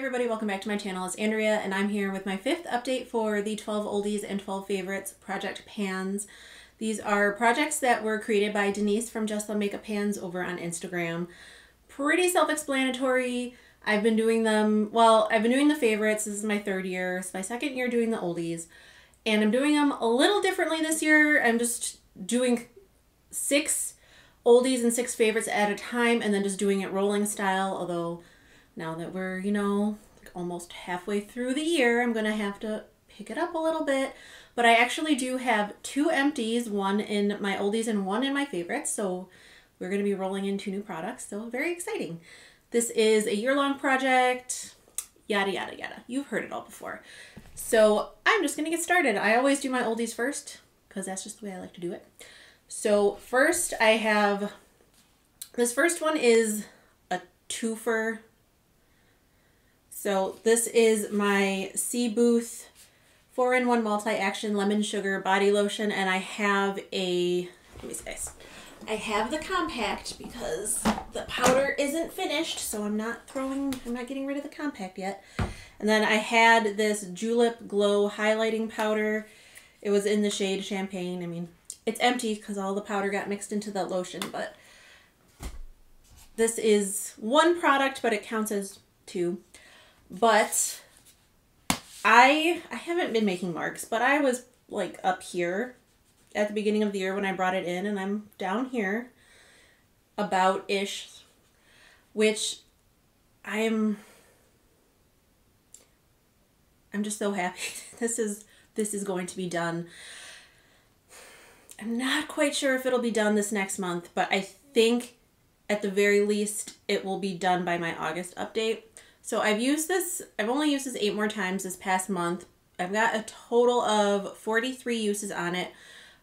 everybody, welcome back to my channel. It's Andrea and I'm here with my 5th update for the 12 Oldies and 12 Favorites project pans. These are projects that were created by Denise from Just Love Makeup Pans over on Instagram. Pretty self-explanatory. I've been doing them, well, I've been doing the favorites. This is my 3rd year. It's my 2nd year doing the oldies. And I'm doing them a little differently this year. I'm just doing 6 oldies and 6 favorites at a time and then just doing it rolling style. Although now that we're, you know, like almost halfway through the year, I'm going to have to pick it up a little bit. But I actually do have 2 empties, one in my oldies and one in my favorites. So we're going to be rolling in 2 new products. So very exciting. This is a year-long project, yada, yada, yada. You've heard it all before. So I'm just going to get started. I always do my oldies first because that's just the way I like to do it. So first I have, this first one is a twofer. So this is my Sea Booth 4-in-1 Multi-Action Lemon Sugar Body Lotion, and I have a, let me see guys, I have the compact because the powder isn't finished, so I'm not getting rid of the compact yet. And then I had this Julep Glow Highlighting Powder. It was in the shade Champagne. I mean, it's empty because all the powder got mixed into the lotion, but this is one product, but it counts as 2. But I haven't been making marks, but I was like up here at the beginning of the year when I brought it in, and I'm down here about-ish, which I'm just so happy. This is going to be done. I'm not quite sure if it'll be done this next month, but I think at the very least it will be done by my August update. So I've only used this 8 more times this past month. I've got a total of 43 uses on it,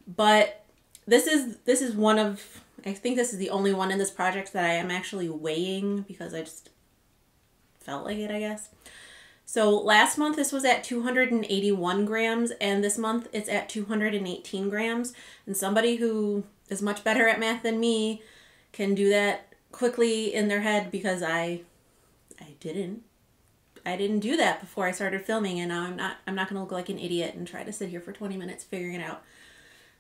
but this is one of, I think this is the only one in this project that I am actually weighing because I just felt like it, I guess. So last month this was at 281 grams, and this month it's at 218 grams. And somebody who is much better at math than me can do that quickly in their head, because I didn't do that before I started filming, and now I'm not going to look like an idiot and try to sit here for 20 minutes figuring it out.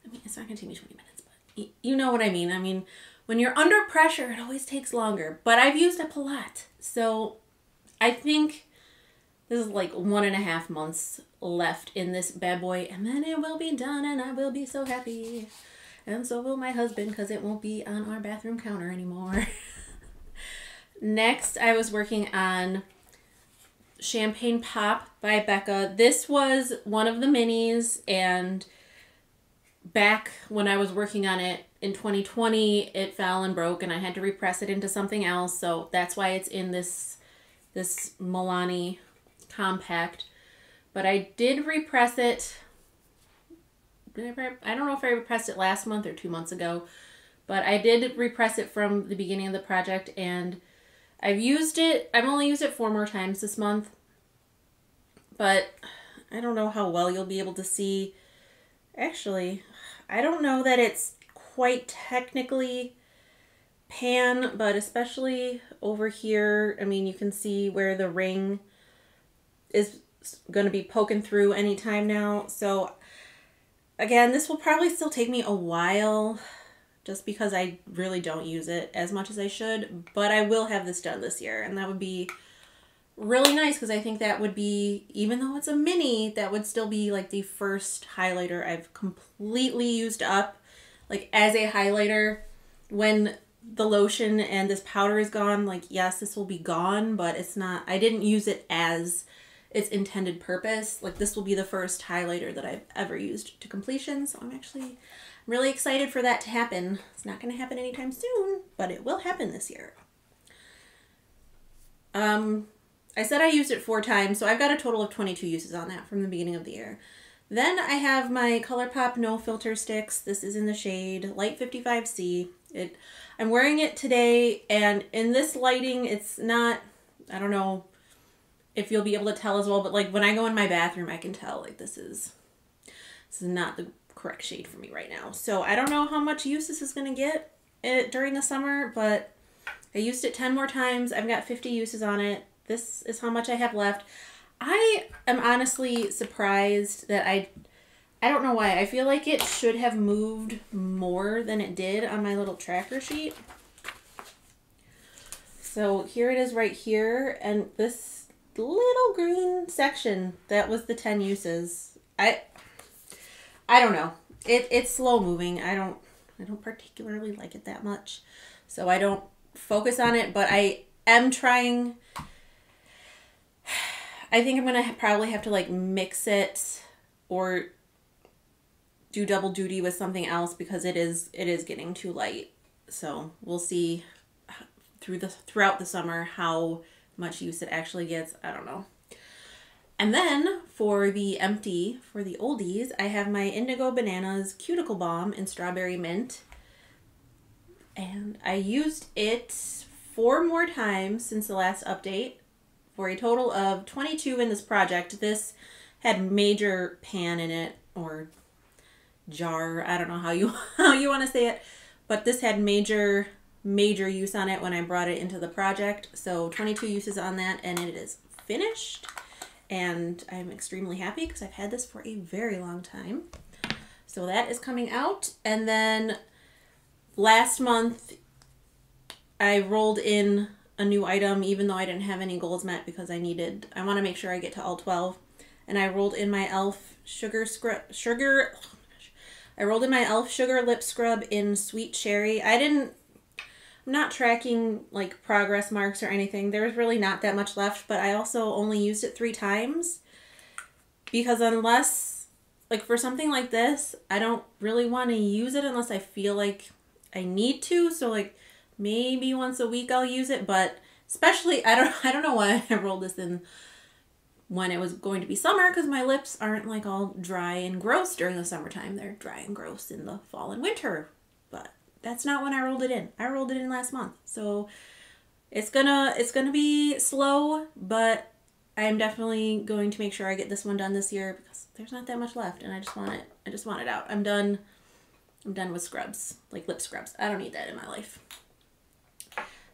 I mean, it's not going to take me 20 minutes, but you know what I mean. I mean, when you're under pressure, it always takes longer, but I've used up a lot. So I think this is like 1.5 months left in this bad boy, and then it will be done, and I will be so happy. And so will my husband, because it won't be on our bathroom counter anymore. Next, I was working on Champagne Pop by Becca. This was one of the minis, and back when I was working on it in 2020, it fell and broke, and I had to repress it into something else. So that's why it's in this Milani compact. But I did repress it. I don't know if I repressed it last month or 2 months ago, but I did repress it from the beginning of the project, and I've only used it 4 more times this month, but I don't know how well you'll be able to see. Actually, I don't know that it's quite technically pan, but especially over here, I mean, you can see where the ring is going to be poking through anytime now. So again, this will probably still take me a while, just because I really don't use it as much as I should, but I will have this done this year, and that would be really nice, because I think that would be, even though it's a mini, that would still be like the first highlighter I've completely used up, like as a highlighter. When the lotion and this powder is gone, like yes, this will be gone, but it's not, I didn't use it as its intended purpose. Like this will be the first highlighter that I've ever used to completion, so I'm really excited for that to happen. It's not going to happen anytime soon, but it will happen this year. I said I used it 4 times, so I've got a total of 22 uses on that from the beginning of the year. Then I have my Colourpop No Filter Sticks. This is in the shade Light 55C. I'm wearing it today, and in this lighting, it's not, I don't know if you'll be able to tell as well, but like when I go in my bathroom, I can tell like this is not the correct shade for me right now. So I don't know how much use this is going to get during the summer, but I used it 10 more times. I've got 50 uses on it. this is how much I have left. I am honestly surprised that I don't know why. I feel like it should have moved more than it did on my little tracker sheet. So here it is right here, and this little green section, that was the 10 uses. I don't know. It's slow moving. I don't particularly like it that much. So I don't focus on it, but I am trying. I think I'm going to probably have to like mix it or do double duty with something else because it is getting too light. So we'll see throughout the summer how much use it actually gets. I don't know. And then for the oldies, I have my Indigo Bananas Cuticle Balm in Strawberry Mint. And I used it 4 more times since the last update for a total of 22 in this project. This had major pan in it, or jar, I don't know how you want to say it, but this had major use on it when I brought it into the project. So 22 uses on that, and it is finished. And I'm extremely happy because I've had this for a very long time. So that is coming out. And then last month I rolled in a new item even though I didn't have any goals met because I want to make sure I get to all 12. And I rolled in my e.l.f. I rolled in my e.l.f. Sugar Lip Scrub in Sweet Cherry. I'm not tracking like progress marks or anything. There's really not that much left, but I also only used it 3 times because unless, like for something like this, I don't really want to use it unless I feel like I need to. So like maybe once a week I'll use it, but especially, I don't know why I rolled this in when it was going to be summer because my lips aren't like all dry and gross during the summertime. They're dry and gross in the fall and winter, but that's not when I rolled it in. I rolled it in last month. So it's gonna be slow, but I'm definitely going to make sure I get this one done this year because there's not that much left and I just want it out. I'm done with scrubs, like lip scrubs. I don't need that in my life.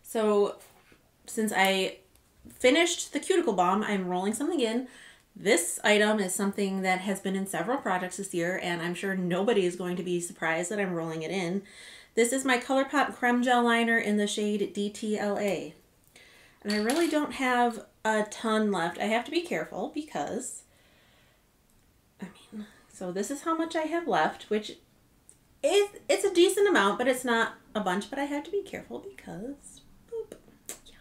So since I finished the cuticle balm, I'm rolling something in. This item is something that has been in several projects this year, and I'm sure nobody is going to be surprised that I'm rolling it in. This is my Colourpop Creme Gel Liner in the shade DTLA. And I really don't have a ton left. I have to be careful because, so this is how much I have left, which it's a decent amount, but it's not a bunch, but I have to be careful because, boop, yeah.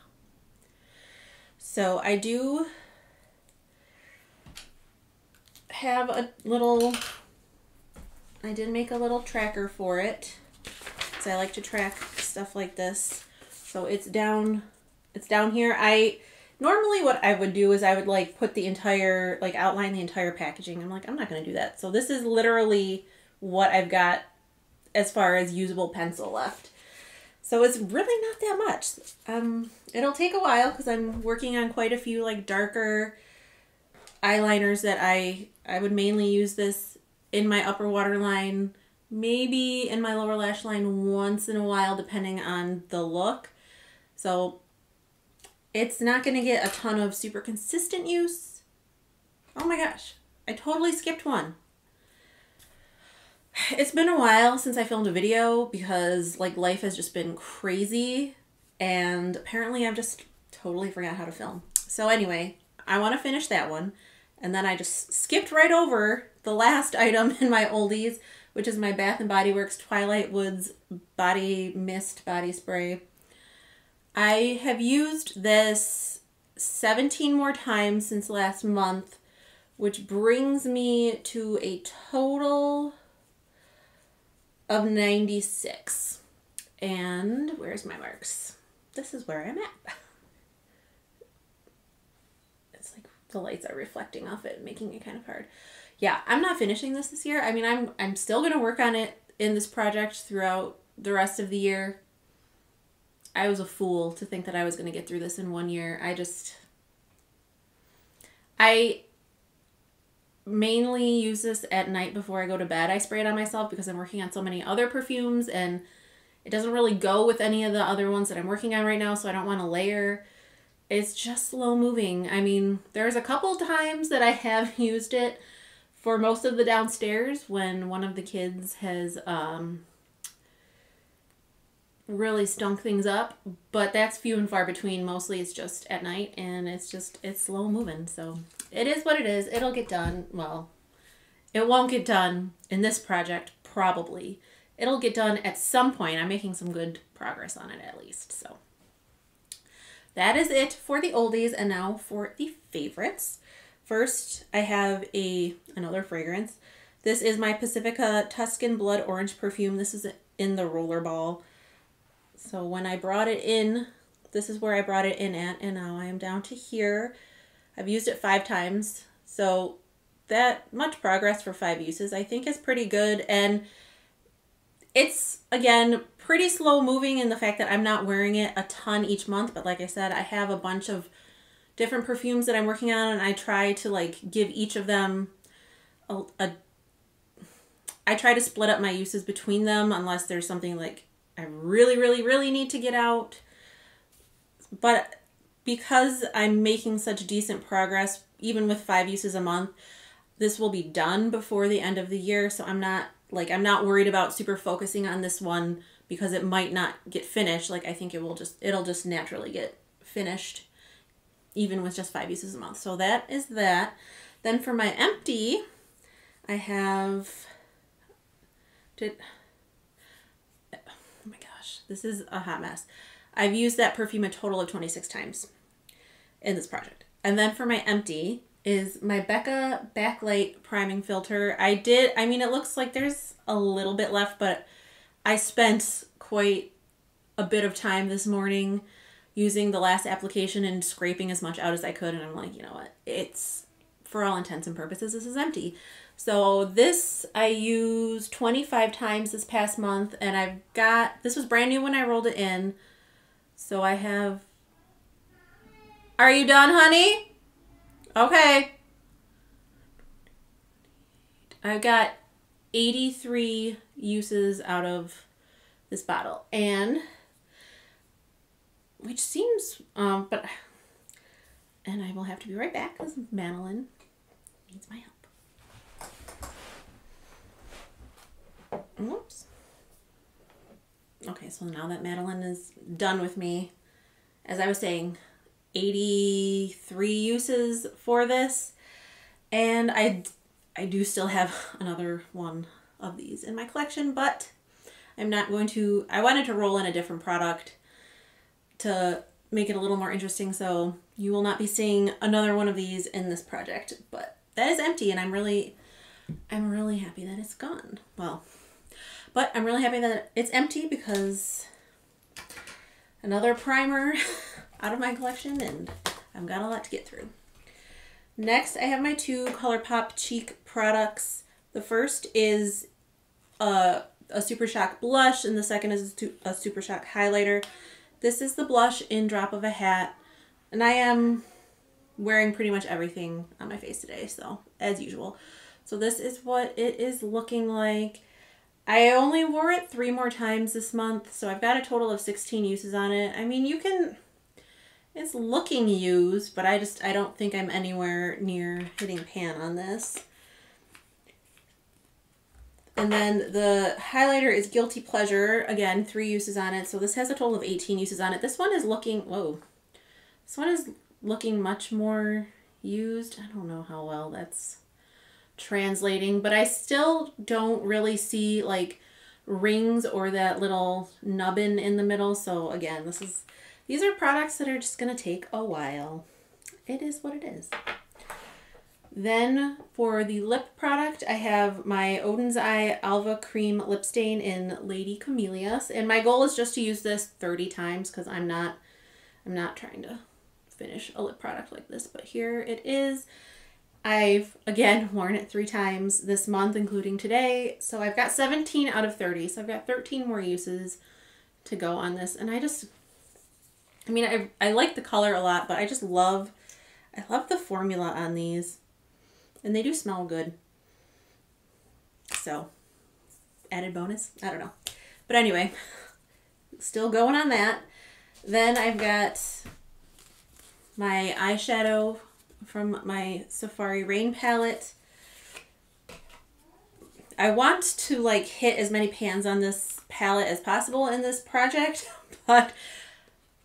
So I do have I did make a little tracker for it. So I like to track stuff like this. So it's down here. Normally what I would do is I would like put the entire, like outline the entire packaging. I'm like, I'm not going to do that. So this is literally what I've got as far as usable pencil left. So it's really not that much. It'll take a while because I'm working on quite a few like darker eyeliners that I would mainly use this in my upper waterline, maybe in my lower lash line once in a while, depending on the look. So it's not going to get a ton of super consistent use. Oh my gosh, I totally skipped one. It's been a while since I filmed a video because like life has just been crazy and apparently I've just totally forgot how to film. So anyway, I want to finish that one. And then I just skipped right over the last item in my oldies, which is my Bath & Body Works Twilight Woods Body Mist Body Spray. I have used this 17 more times since last month, which brings me to a total of 96. And where's my marks? This is where I'm at. It's like the lights are reflecting off it, making it kind of hard. Yeah, I'm not finishing this year. I mean, I'm still going to work on it in this project throughout the rest of the year. I was a fool to think that I was going to get through this in 1 year. I mainly use this at night before I go to bed. I spray it on myself because I'm working on so many other perfumes and it doesn't really go with any of the other ones that I'm working on right now, so I don't want to layer. it's just slow moving. I mean, there's a couple times that I have used it for most of the downstairs when one of the kids has really stunk things up, but that's few and far between. Mostly it's just at night, and it's slow moving. So it is what it is. It'll get done. Well, it won't get done in this project, probably. It'll get done at some point. I'm making some good progress on it at least. So that is it for the oldies, and now for the favorites. First, I have another fragrance. This is my Pacifica Tuscan Blood Orange perfume. This is in the Rollerball. So when I brought it in, this is where I brought it in at, and now I am down to here. I've used it 5 times, so that much progress for 5 uses I think is pretty good. And it's, again, pretty slow moving in the fact that I'm not wearing it a ton each month, but like I said, I have a bunch of different perfumes that I'm working on, and I try to like give each of them I try to split up my uses between them unless there's something like I really, really, really need to get out. But because I'm making such decent progress, even with 5 uses a month, this will be done before the end of the year. So I'm not worried about super focusing on this one because it might not get finished. Like I think it'll just naturally get finished even with just 5 uses a month. So that is that. Then for my empty, I have oh my gosh, this is a hot mess. I've used that perfume a total of 26 times in this project. And then for my empty is my Becca Backlight priming filter. I mean, it looks like there's a little bit left, but I spent quite a bit of time this morning using the last application and scraping as much out as I could. And I'm like, you know what? It's, for all intents and purposes, this is empty. So this I used 25 times this past month, and this was brand new when I rolled it in. So I have, are you done, honey? Okay. I've got 83 uses out of this bottle, and which seems, and I will have to be right back because Madeline needs my help. Whoops. Okay, so now that Madeline is done with me, as I was saying, 83 uses for this, and I do still have another one of these in my collection, but I'm not going to, I wanted to roll in a different product to make it a little more interesting, so you will not be seeing another one of these in this project, but that is empty, and I'm really happy that it's gone. Well, but I'm really happy that it's empty because another primer out of my collection, and I've got a lot to get through. Next, I have my 2 Colourpop cheek products. The first is a Super Shock blush, and the second is a Super Shock highlighter. This is the blush in Drop of a Hat, and I am wearing pretty much everything on my face today, so as usual. So this is what it is looking like. I only wore it 3 more times this month, so I've got a total of 16 uses on it. I mean, it's looking used, but I don't think I'm anywhere near hitting pan on this. And then the highlighter is Guilty Pleasure. Again, 3 uses on it, so this has a total of 18 uses on it. This one is looking, this one is looking much more used. I don't know how well that's translating, but I still don't really see like rings or that little nubbin in the middle. So again, these are products that are just gonna take a while. It is what it is. Then for the lip product, I have my Odin's Eye Alva Cream Lip Stain in Lady Camellias, and my goal is just to use this 30 times because I'm not trying to finish a lip product like this, but here it is. I've, again, worn it 3 times this month, including today. So I've got 17 out of 30. So I've got 13 more uses to go on this. And I mean, I like the color a lot, but I love the formula on these. And they do smell good. So, added bonus? I don't know. But anyway, still going on that. Then I've got my eyeshadow from my Safari Rain palette. I want to like hit as many pans on this palette as possible in this project, but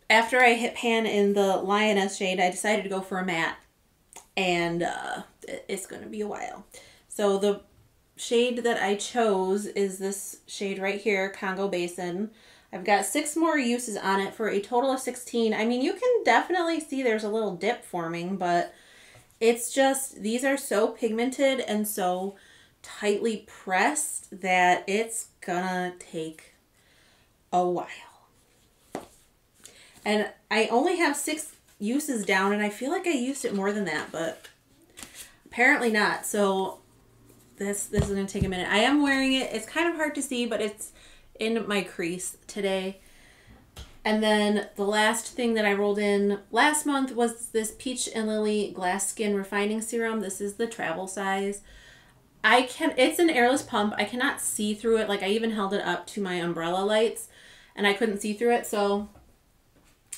after I hit pan in the Lioness shade, I decided to go for a matte, and it's going to be a while. So the shade that I chose is this shade right here, Congo Basin. I've got 6 more uses on it for a total of 16. I mean, you can definitely see there's a little dip forming, but it's just, these are so pigmented and so tightly pressed that it's gonna take a while. And I only have 6 uses down, and I feel like I used it more than that, but apparently not. So this is gonna take a minute. I am wearing it. It's kind of hard to see, but it's in my crease today. And then the last thing that I rolled in last month was this Peach and Lily Glass Skin Refining Serum. This is the travel size. It's an airless pump. I cannot see through it. Like, I even held it up to my umbrella lights and I couldn't see through it. So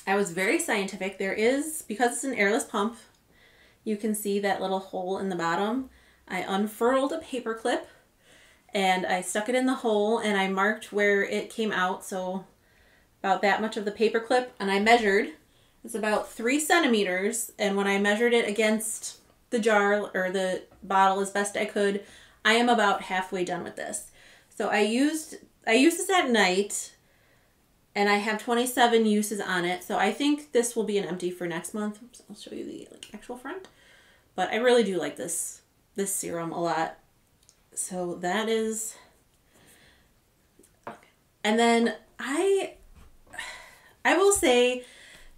I was very scientific. There is, because it's an airless pump, you can see that little hole in the bottom. I unfurled a paper clip and I stuck it in the hole, and I marked where it came out, so about that much of the paper clip, and I measured. It's about 3 centimeters, and when I measured it against the jar or the bottle as best I could, I am about halfway done with this. So I used this at night, and I have 27 uses on it, so I think this will be an empty for next month. I'll show you the actual front, but I really do like this serum a lot. So that is, and then I will say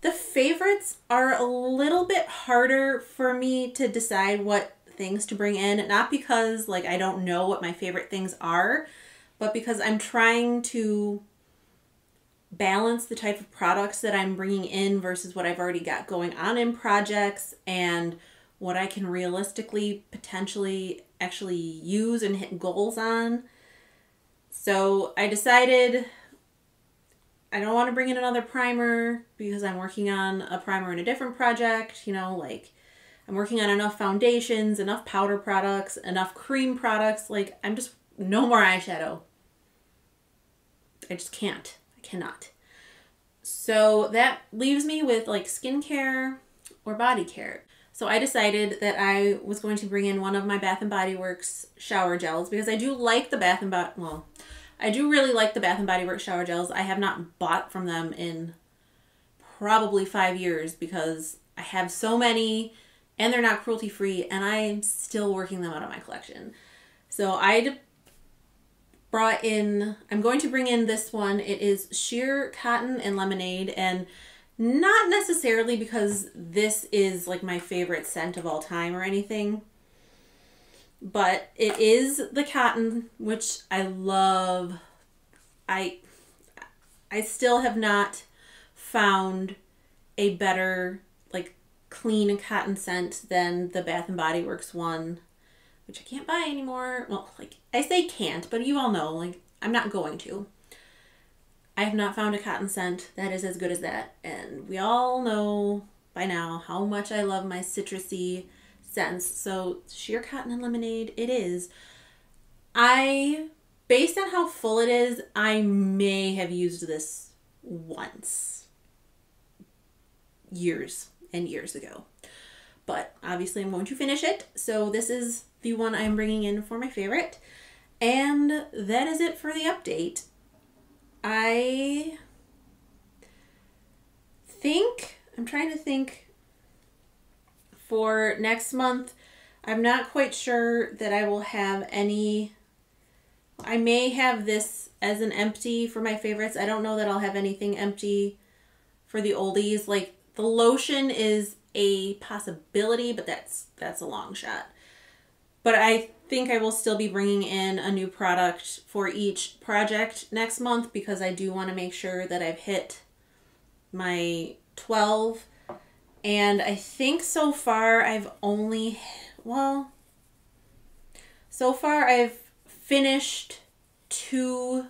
the favorites are a little bit harder for me to decide what things to bring in. Not because like I don't know what my favorite things are, but because I'm trying to balance the type of products that I'm bringing in versus what I've already got going on in projects, and what I can realistically potentially actually use and hit goals on. So I decided I don't want to bring in another primer because I'm working on a primer in a different project. You know, like I'm working on enough foundations, enough powder products, enough cream products. Like I'm just, no more eyeshadow. I just can't. I cannot. So that leaves me with like skincare or body care. So I decided that I was going to bring in one of my Bath & Body Works shower gels, because I do like the I do really like the Bath & Body Works shower gels. I have not bought from them in probably 5 years because I have so many and they're not cruelty free, and I'm still working them out of my collection. So I'm going to bring in this one. It is Sheer Cotton and Lemonade, and not necessarily because this is like my favorite scent of all time or anything, but it is the cotton, which I love. I still have not found a better like clean cotton scent than the Bath & Body Works one, which I can't buy anymore. Well, like I say can't, but you all know, like I'm not going to. I have not found a cotton scent that is as good as that, and we all know by now how much I love my citrusy scents. So Sheer Cotton and Lemonade it is. Based on how full it is, I may have used this once years and years ago, but obviously I'm going to finish it. So this is the one I'm bringing in for my favorite, and that is it for the update. I'm trying to think for next month. I'm not quite sure that I will have any. I may have this as an empty for my favorites. I don't know that I'll have anything empty for the oldies. Like the lotion is a possibility, but that's a long shot. But I think I will still be bringing in a new product for each project next month, because I do want to make sure that I've hit my 12. And I think so far I've finished 2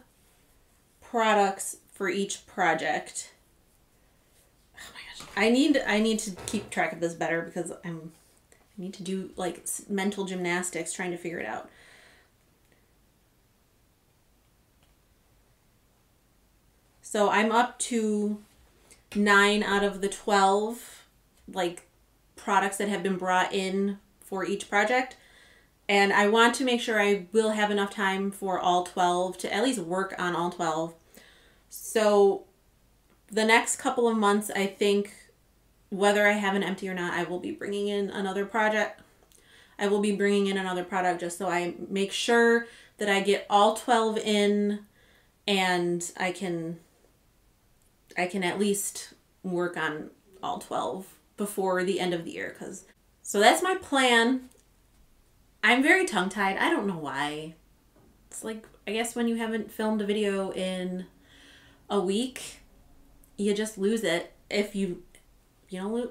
products for each project. Oh my gosh. I need to keep track of this better because I need to do like mental gymnastics trying to figure it out. So I'm up to 9 out of the 12 like products that have been brought in for each project. And I want to make sure I will have enough time for all 12 to at least work on all 12. So the next couple of months, I think, whether I have an empty or not, I will be bringing in another project. I will be bringing in another product just so I make sure that I get all 12 in and I can at least work on all 12 before the end of the year. So that's my plan. I'm very tongue-tied. I don't know why. It's like, I guess when you haven't filmed a video in a week, you just lose it. If you don't lose,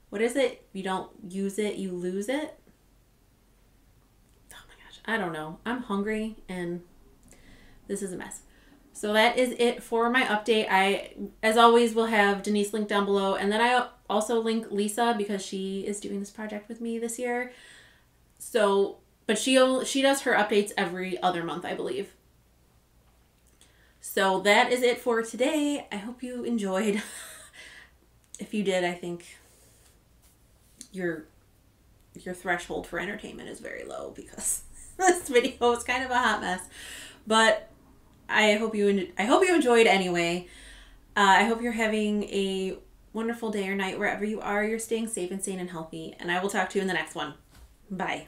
what is it? You don't use it, you lose it? Oh my gosh, I don't know. I'm hungry and this is a mess. So that is it for my update. I, as always, will have Denise linked down below. And then I also link Lisa because she is doing this project with me this year. So, but she does her updates every other month, I believe. So that is it for today. I hope you enjoyed. If you did, I think your threshold for entertainment is very low because this video is kind of a hot mess. But I hope you enjoyed anyway. I hope you're having a wonderful day or night wherever you are. You're staying safe and sane and healthy. And I will talk to you in the next one. Bye.